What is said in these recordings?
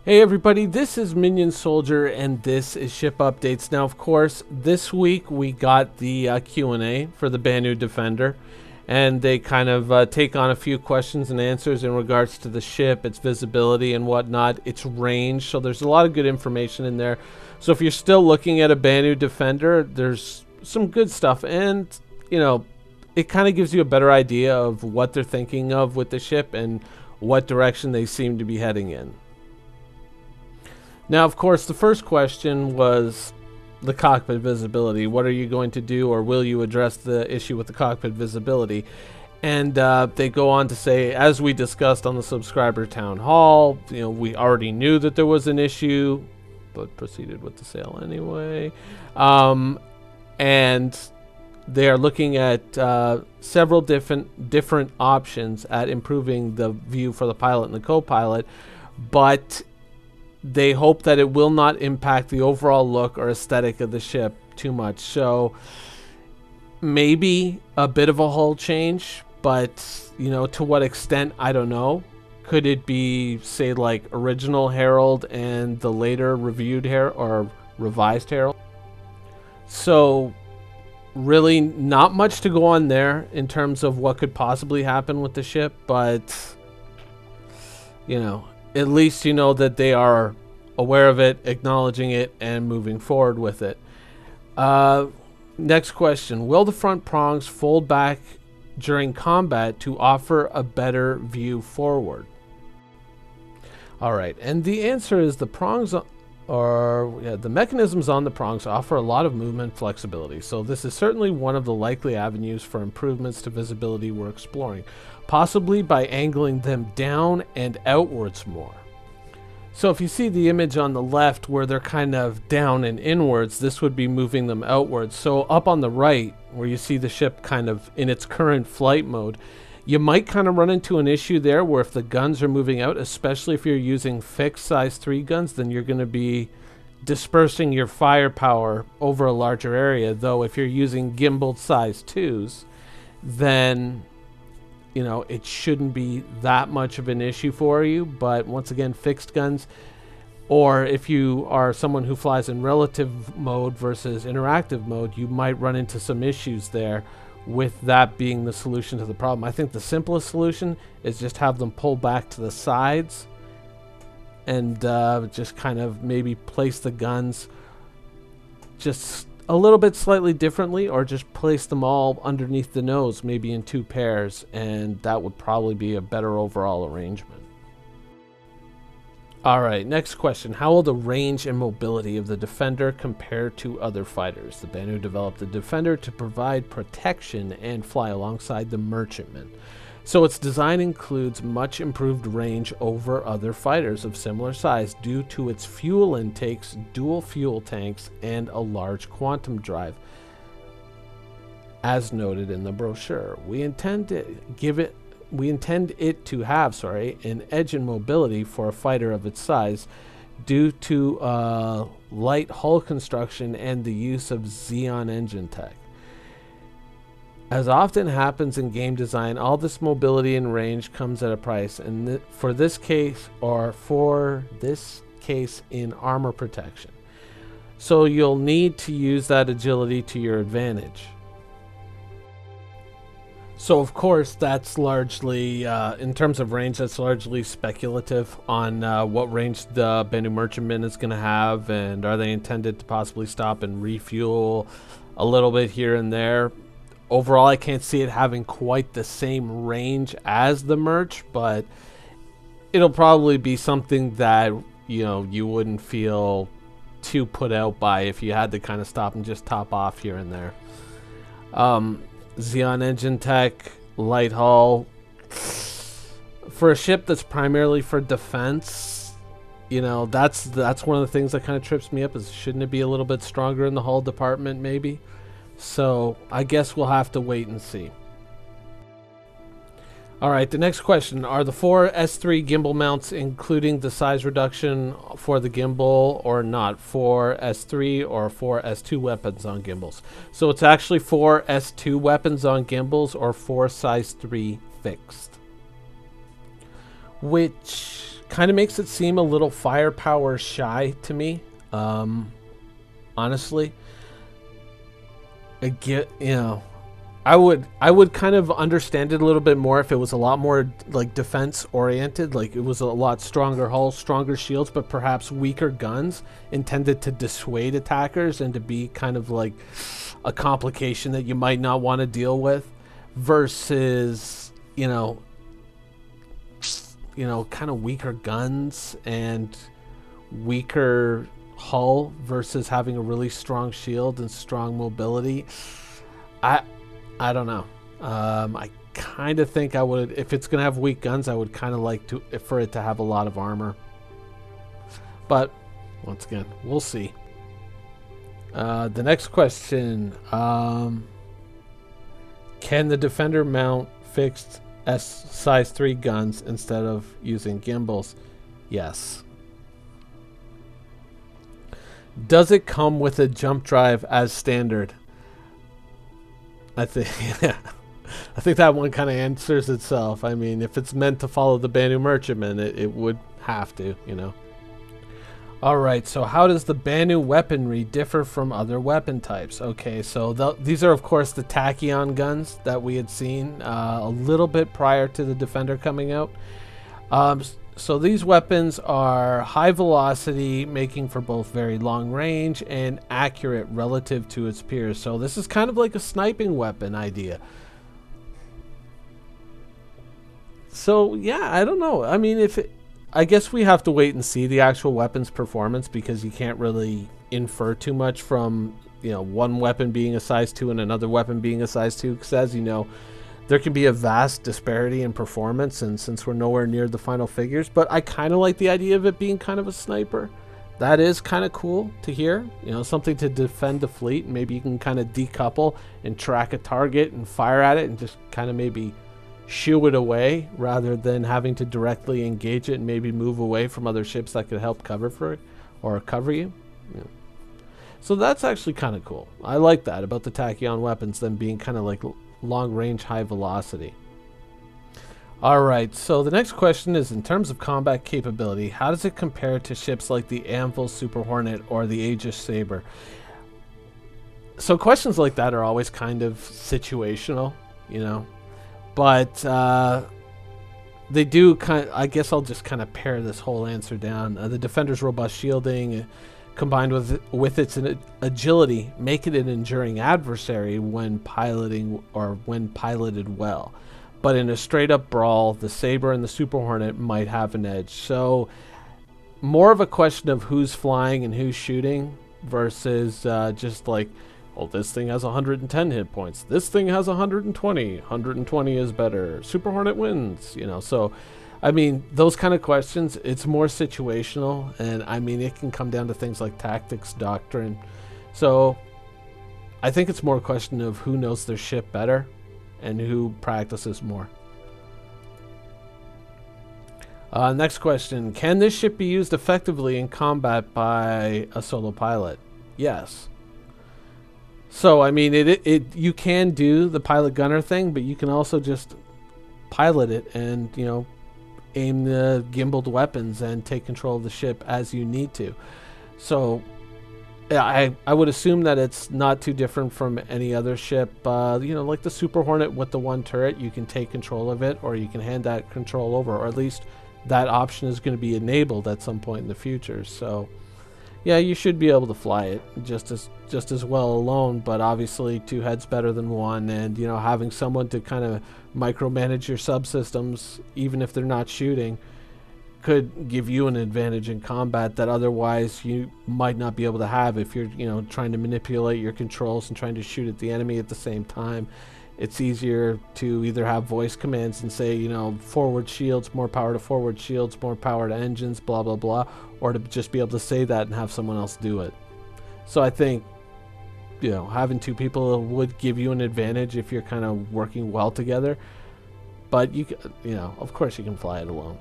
Hey everybody, this is Minion Soldier and this is Ship Updates. Now of course, this week we got the Q&A for the Banu Defender, and they kind of take on a few questions and answers in regards to the ship, its visibility and whatnot, its range. So there's a lot of good information in there. So if you're still looking at a Banu Defender, there's some good stuff, and you know, it kind of gives you a better idea of what they're thinking of with the ship and what direction they seem to be heading in. Now, of course, the first question was the cockpit visibility. What are you going to do, or will you address the issue with the cockpit visibility? And they go on to say, as we discussed on the subscriber town hall, we already knew that there was an issue, but proceeded with the sale anyway. And they are looking at several different options at improving the view for the pilot and the co-pilot, but they hope that it will not impact the overall look or aesthetic of the ship too much. So maybe a bit of a hull change, but to what extent, I don't know. Could it be, say, like original Herald and the later reviewed Herald or revised Herald? So really not much to go on there in terms of what could possibly happen with the ship, but at least you know that they are aware of it, acknowledging it, and moving forward with it. Next question. Will the front prongs fold back during combat to offer a better view forward? Alright, and the answer is the prongs, the mechanisms on the prongs offer a lot of movement flexibility, so this is certainly one of the likely avenues for improvements to visibility we're exploring, possibly by angling them down and outwards more. So if you see the image on the left where they're kind of down and inwards, this would be moving them outwards. So up on the right, where you see the ship kind of in its current flight mode, you might kind of run into an issue there where if the guns are moving out, especially if you're using fixed size 3 guns, then you're going to be dispersing your firepower over a larger area. Though if you're using gimbal size 2s, then it shouldn't be that much of an issue for you. But once again, fixed guns, or if you are someone who flies in relative mode versus interactive mode, you might run into some issues there, with that being the solution to the problem. I think the simplest solution is just have them pull back to the sides and just kind of maybe place the guns just a little bit slightly differently, or just place them all underneath the nose, maybe in 2 pairs, and that would probably be a better overall arrangement. Alright, next question. How will the range and mobility of the Defender compare to other fighters? The Banu developed the Defender to provide protection and fly alongside the Merchantman, so its design includes much improved range over other fighters of similar size due to its fuel intakes, dual fuel tanks, and a large quantum drive, as noted in the brochure. We intend it to have an edge in mobility for a fighter of its size due to light hull construction and the use of Xeon engine tech. As often happens in game design, all this mobility and range comes at a price, and for this case in armor protection. So you'll need to use that agility to your advantage. So of course that's largely, in terms of range, that's largely speculative on what range the Banu Merchantman is going to have, and are they intended to possibly stop and refuel a little bit here and there. Overall, I can't see it having quite the same range as the Merch, but it'll probably be something that you wouldn't feel too put out by if you had to kind of stop and just top off here and there. Xeon engine tech, light hull. For a ship that's primarily for defense, that's one of the things that kind of trips me up, is shouldn't it be a little bit stronger in the hull department maybe? So I guess we'll have to wait and see. Alright, the next question. Are the 4 S3 gimbal mounts including the size reduction for the gimbal or not? 4 S3 or 4 S2 weapons on gimbals? So it's actually 4 S2 weapons on gimbals or 4 size 3 fixed. Which kind of makes it seem a little firepower shy to me. Honestly, I would kind of understand it a little bit more if it was a lot more like defense oriented, like it was a lot stronger hull, stronger shields, but perhaps weaker guns intended to dissuade attackers and to be kind of like a complication that you might not want to deal with, versus kind of weaker guns and weaker hull versus having a really strong shield and strong mobility. I don't know. I kind of think I would, if it's going to have weak guns, I would kind of like for it to have a lot of armor. But once again, we'll see. The next question: can the Defender mount fixed size 3 guns instead of using gimbals? Yes. Does it come with a jump drive as standard? I think I think that one kind of answers itself. I mean, if it's meant to follow the Banu Merchantman, it would have to, Alright, so how does the Banu weaponry differ from other weapon types? Okay, so these are, of course, the Tachyon guns that we had seen a little bit prior to the Defender coming out. So these weapons are high velocity, making for both very long range and accurate relative to its peers. So this is kind of like a sniping weapon idea. So yeah, I don't know. I mean, I guess we have to wait and see the actual weapon's performance, because you can't really infer too much from one weapon being a size 2 and another weapon being a size 2, because as you know, there can be a vast disparity in performance, and since we're nowhere near the final figures, but I kind of like the idea of it being kind of a sniper. That is kind of cool to hear, something to defend the fleet, and maybe you can kind of decouple and track a target and fire at it and just kind of maybe shoo it away rather than having to directly engage it and maybe move away from other ships that could help cover for it or cover you. So that's actually kind of cool. I like that about the Tachyon weapons, them being kind of like long range, high velocity. Alright, so the next question is, in terms of combat capability, how does it compare to ships like the Anvil Super Hornet or the Aegis Saber? So questions like that are always kind of situational, but they do I guess I'll just kind of pare this whole answer down. The Defender's robust shielding combined with its agility make it an enduring adversary when piloting or when piloted well. But in a straight up brawl, the Saber and the Super Hornet might have an edge. So more of a question of who's flying and who's shooting versus just like, well, this thing has 110 hit points, this thing has 120. 120 is better, Super Hornet wins, so I mean, those kind of questions, it's more situational, and I mean, it can come down to things like tactics, doctrine. So I think it's more a question of who knows their ship better and who practices more. Next question: can this ship be used effectively in combat by a solo pilot? Yes. So I mean, you can do the pilot gunner thing, but you can also just pilot it and aim the gimbaled weapons and take control of the ship as you need to. So I would assume that it's not too different from any other ship. Like the Super Hornet with the one turret, you can take control of it, or you can hand that control over, or at least that option is going to be enabled at some point in the future. So yeah, you should be able to fly it just as well alone, but obviously 2 heads better than 1, and having someone to kind of micromanage your subsystems, even if they're not shooting, could give you an advantage in combat that otherwise you might not be able to have if you're trying to manipulate your controls and trying to shoot at the enemy at the same time. It's easier to either have voice commands and say, forward shields, more power to forward shields, more power to engines, blah blah blah, or to just be able to say that and have someone else do it. So I think having 2 people would give you an advantage if you're kind of working well together, but of course you can fly it alone.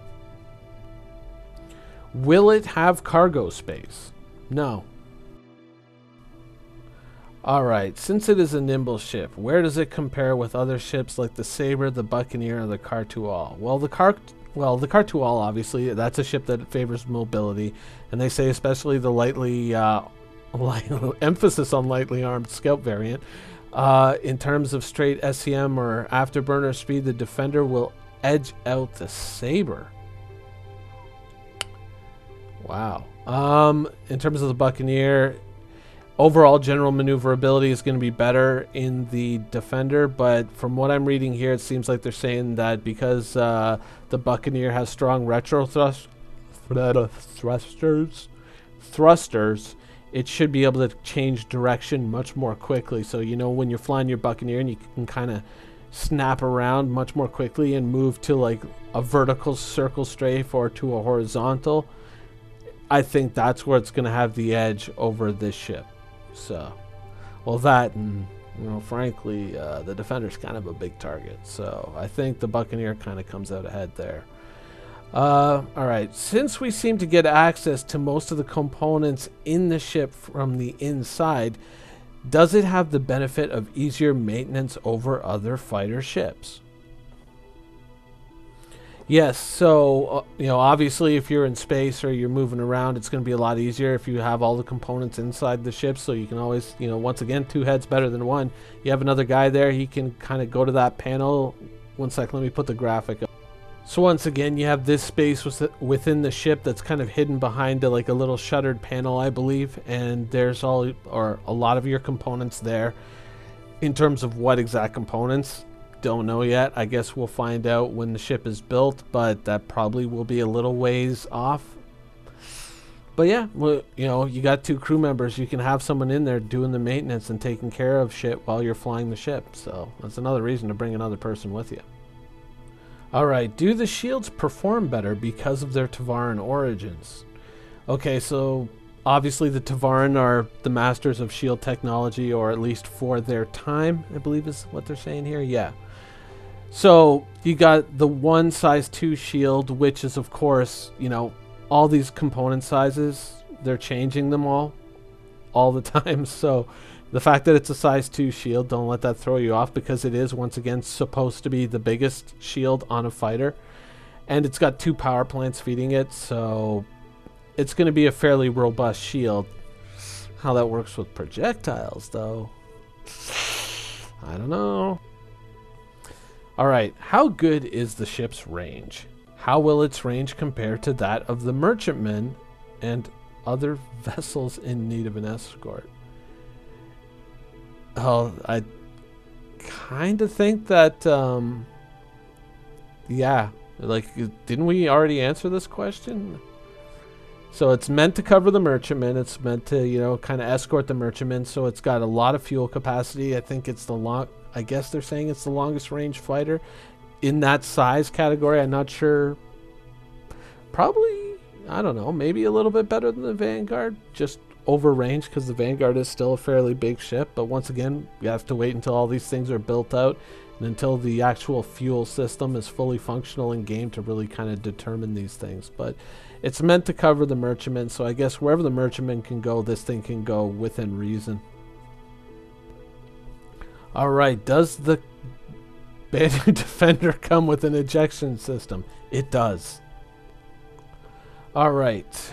Will it have cargo space? No. Alright, since it is a nimble ship, where does it compare with other ships like the Saber, the Buccaneer, or the Khartoul? Well, the Well, the Cartual, obviously, that's a ship that favors mobility, and they say especially the lightly, emphasis on lightly armed scout variant. In terms of straight SCM or afterburner speed, the Defender will edge out the Saber. Wow. In terms of the Buccaneer, overall general maneuverability is going to be better in the Defender, but from what I'm reading here, it seems like they're saying that because the Buccaneer has strong retro thrusters, it should be able to change direction much more quickly. So, you know, when you're flying your Buccaneer and you can kind of snap around much more quickly and move to like a vertical circle strafe or to a horizontal, I think that's where it's going to have the edge over this ship. So, well, that and, you know, frankly, the Defender's kind of a big target. So I think the Buccaneer kind of comes out ahead there. All right, since we seem to get access to most of the components in the ship from the inside, does it have the benefit of easier maintenance over other fighter ships? Yes, so, you know, obviously if you're in space or you're moving around, it's going to be a lot easier if you have all the components inside the ship, so you can always, you know, once again, two heads better than one. You have another guy there, he can kind of go to that panel. One second, let me put the graphic up. So once again, you have this space within the ship that's kind of hidden behind like a little shuttered panel, I believe, and there's all, or a lot of your components there. In terms of what exact components, don't know yet. I guess we'll find out when the ship is built, but that probably will be a little ways off. But yeah, well, you know, you got two crew members. You can have someone in there doing the maintenance and taking care of shit while you're flying the ship. So that's another reason to bring another person with you. Alright, do the shields perform better because of their Tavaran origins? Okay, so obviously the Tavaran are the masters of shield technology, or at least for their time, I believe is what they're saying here. Yeah. So you got the one size 2 shield, which is, of course, you know, all these component sizes, they're changing them all the time. So the fact that it's a size 2 shield, don't let that throw you off, because it is, once again, supposed to be the biggest shield on a fighter. And it's got 2 power plants feeding it, so it's going to be a fairly robust shield. How that works with projectiles, though, I don't know. Alright, how good is the ship's range? How will its range compare to that of the merchantmen and other vessels in need of an escort? Oh, I kind of think that, yeah, like, didn't we already answer this question? So it's meant to cover the merchantmen. It's meant to, you know, kind of escort the merchantmen. So it's got a lot of fuel capacity. I think it's I guess they're saying it's the longest range fighter in that size category. I'm not sure. Probably, I don't know, maybe a little bit better than the Vanguard, just over range, because the Vanguard is still a fairly big ship. But once again, we have to wait until all these things are built out and until the actual fuel system is fully functional in game to really kind of determine these things. But it's meant to cover the merchantmen, so I guess wherever the merchantmen can go, this thing can go within reason. Alright, does the Banu Defender come with an ejection system? It does. Alright.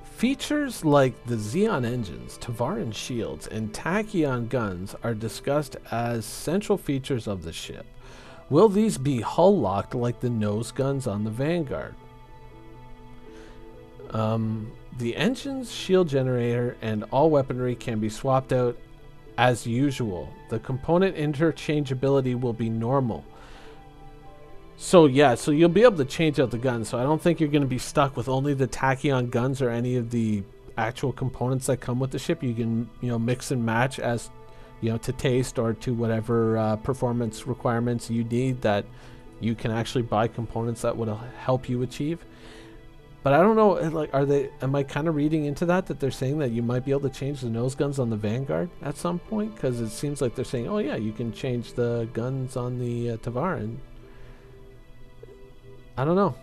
Features like the Xeon engines, Tavaran shields, and Tachyon guns are discussed as central features of the ship. Will these be hull locked like the nose guns on the Vanguard? The engines, shield generator, and all weaponry can be swapped out as usual. The component interchangeability will be normal. So yeah, so you'll be able to change out the guns. So I don't think you're going to be stuck with only the Tachyon guns or any of the actual components that come with the ship. You can, you know, mix and match as, you know, to taste or to whatever performance requirements you need, that you can actually buy components that would help you achieve. But I don't know, like, am I kind of reading into that they're saying that you might be able to change the nose guns on the Vanguard at some point? Because it seems like they're saying, oh yeah, you can change the guns on the Tavaran. I don't know.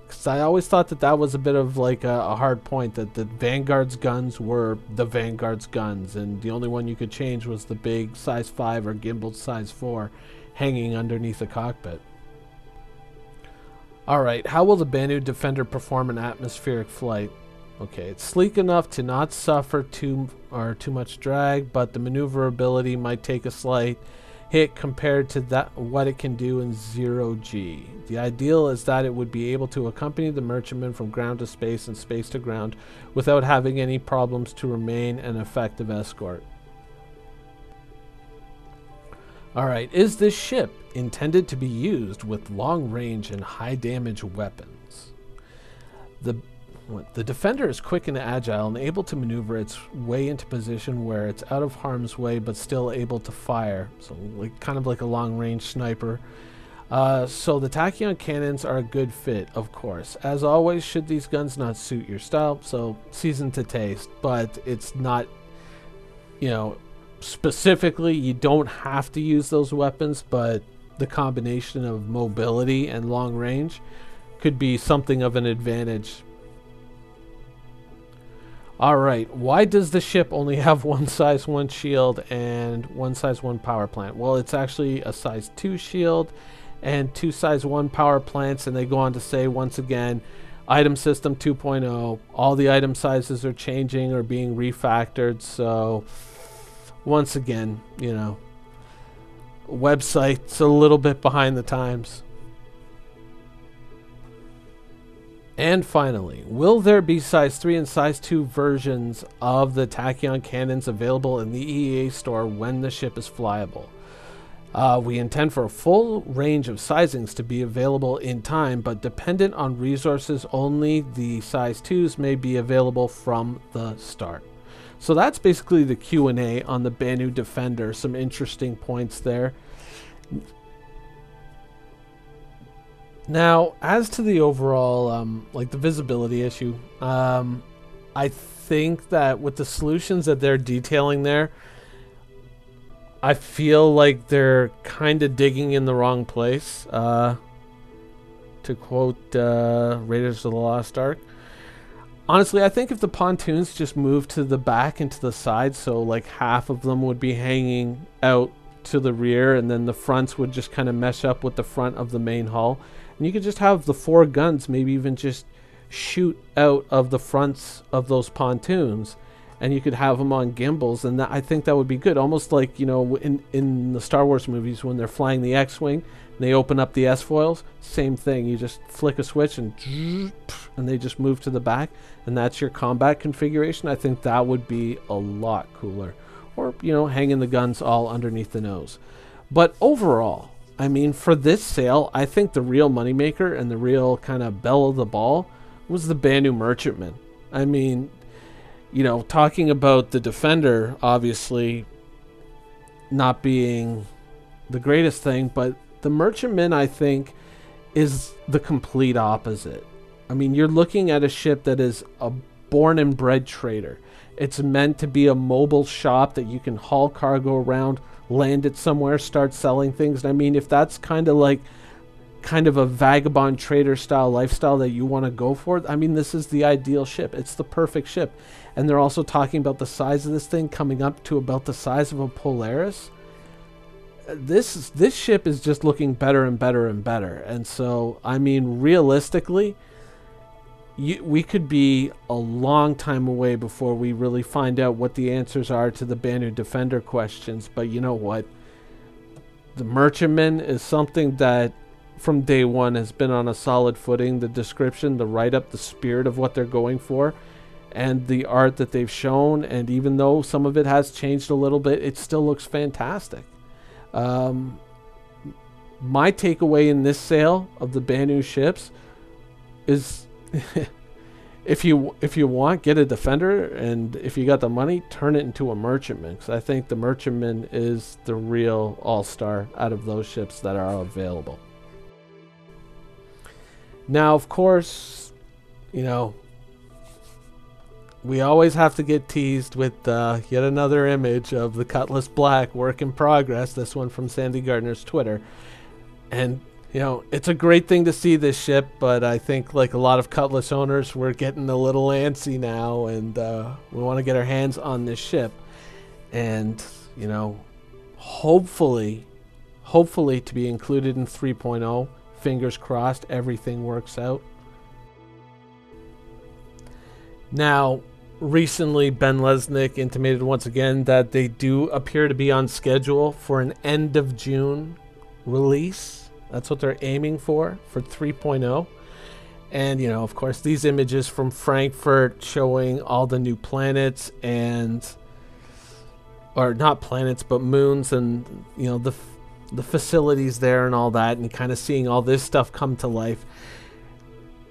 Because I always thought that was a bit of like a hard point, that the Vanguard's guns were the Vanguard's guns, and the only one you could change was the big size 5 or gimbaled size 4 hanging underneath the cockpit. Alright, how will the Banu Defender perform in atmospheric flight? Okay, it's sleek enough to not suffer too much drag, but the maneuverability might take a slight hit compared to what it can do in 0G. The ideal is that it would be able to accompany the merchantman from ground to space and space to ground without having any problems to remain an effective escort. Alright, is this ship intended to be used with long range and high damage weapons? The Defender is quick and agile and able to maneuver its way into position where it's out of harm's way but still able to fire. So kind of like a long-range sniper. So the Tachyon cannons are a good fit, of course. As always, should these guns not suit your style, so season to taste, but it's not, you know, specifically you don't have to use those weapons, but the combination of mobility and long range could be something of an advantage. Alright, why does the ship only have one size 1 shield and one size 1 power plant? Well, it's actually a size 2 shield and 2 size 1 power plants, and they go on to say, once again, item system 2.0, all the item sizes are changing or being refactored, so once again, you know, website's a little bit behind the times. And finally, will there be size 3 and size 2 versions of the Tachyon cannons available in the EEA store when the ship is flyable? We intend for a full range of sizings to be available in time, but dependent on resources, only the size 2s may be available from the start. So that's basically the Q&A on the Banu Defender. Some interesting points there. Now, as to the overall, like the visibility issue, I think that with the solutions that they're detailing there, I feel like they're kind of digging in the wrong place. To quote Raiders of the Lost Ark. Honestly, I think if the pontoons just moved to the back and to the side, so like half of them would be hanging out to the rear, and then the fronts would just kind of mesh up with the front of the main hull. And you could just have the 4 guns maybe even just shoot out of the fronts of those pontoons, and you could have them on gimbals, and I think that would be good. Almost like, you know, in the Star Wars movies when they're flying the X-Wing and they open up the S-foils, same thing. You just flick a switch and they just move to the back, and that's your combat configuration. I think that would be a lot cooler. Or, you know, hanging the guns all underneath the nose. But overall, I mean, for this sale, I think the real moneymaker and the real kind of belle of the ball was the Banu Merchantman. I mean, you know, talking about the Defender, obviously not being the greatest thing, but the Merchantman, I think, is the complete opposite. I mean, you're looking at a ship that is a born and bred trader. It's meant to be a mobile shop that you can haul cargo around, land it somewhere, start selling things. And I mean, if that's kind of a vagabond trader style lifestyle that you want to go for, I mean, this is the ideal ship. It's the perfect ship. And they're also talking about the size of this thing coming up to about the size of a Polaris. This ship is just looking better and better and better. And so, I mean, realistically, we could be a long time away before we really find out what the answers are to the Banu Defender questions. But you know what? The Merchantman is something that from day one has been on a solid footing. The description, the write-up, the spirit of what they're going for, and the art that they've shown, and even though some of it has changed a little bit, it still looks fantastic. My takeaway in this sale of the Banu ships is if you want, get a Defender, and if you got the money, turn it into a Merchantman, because I think the Merchantman is the real all-star out of those ships that are available. Now, of course, you know, we always have to get teased with yet another image of the Cutlass Black work in progress, this one from Sandy Gardner's Twitter. And you know, it's a great thing to see this ship, but I think like a lot of Cutlass owners, we're getting a little antsy now, and we want to get our hands on this ship. And, you know, hopefully to be included in 3.0, fingers crossed, everything works out. Now, recently, Ben Lesnick intimated once again that they do appear to be on schedule for an end of June release. That's what they're aiming for 3.0. And, you know, of course, these images from Frankfurt showing all the new planets or not planets, but moons, and, you know, the facilities there and all that, and kind of seeing all this stuff come to life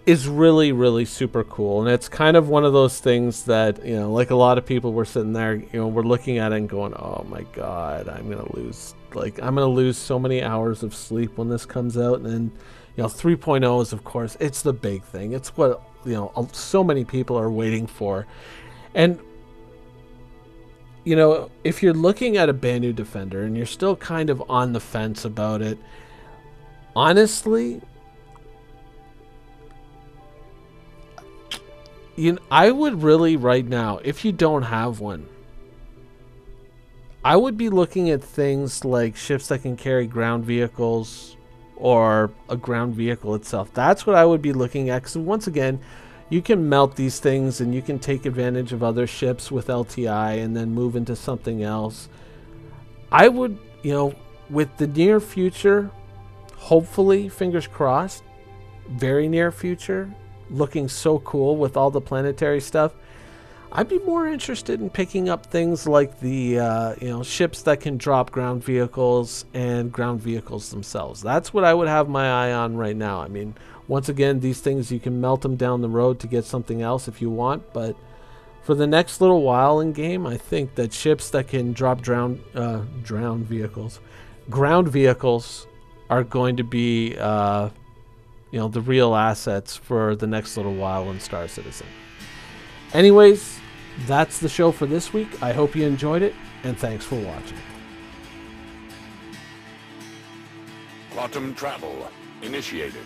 is really, really super cool. And it's kind of one of those things that, you know, like a lot of people were sitting there, you know, we're looking at it and going, oh my God, I'm going to lose so many hours of sleep when this comes out. And then, you know, 3.0 is, of course, it's the big thing. It's what, you know, so many people are waiting for. And, you know, if you're looking at a Banu Defender and you're still kind of on the fence about it, honestly, I would really right now, if you don't have one, I would be looking at things like ships that can carry ground vehicles or a ground vehicle itself. That's what I would be looking at, because once again, you can melt these things and you can take advantage of other ships with LTI and then move into something else. I would, you know, with the near future, hopefully, fingers crossed, very near future, looking so cool with all the planetary stuff, I'd be more interested in picking up things like the you know, ships that can drop ground vehicles and ground vehicles themselves. That's what I would have my eye on right now. I mean, once again, these things, you can melt them down the road to get something else if you want, but for the next little while in game, I think that ships that can drop ground vehicles are going to be you know, the real assets for the next little while in Star Citizen. Anyways, that's the show for this week. I hope you enjoyed it, and thanks for watching. Quantum travel initiated.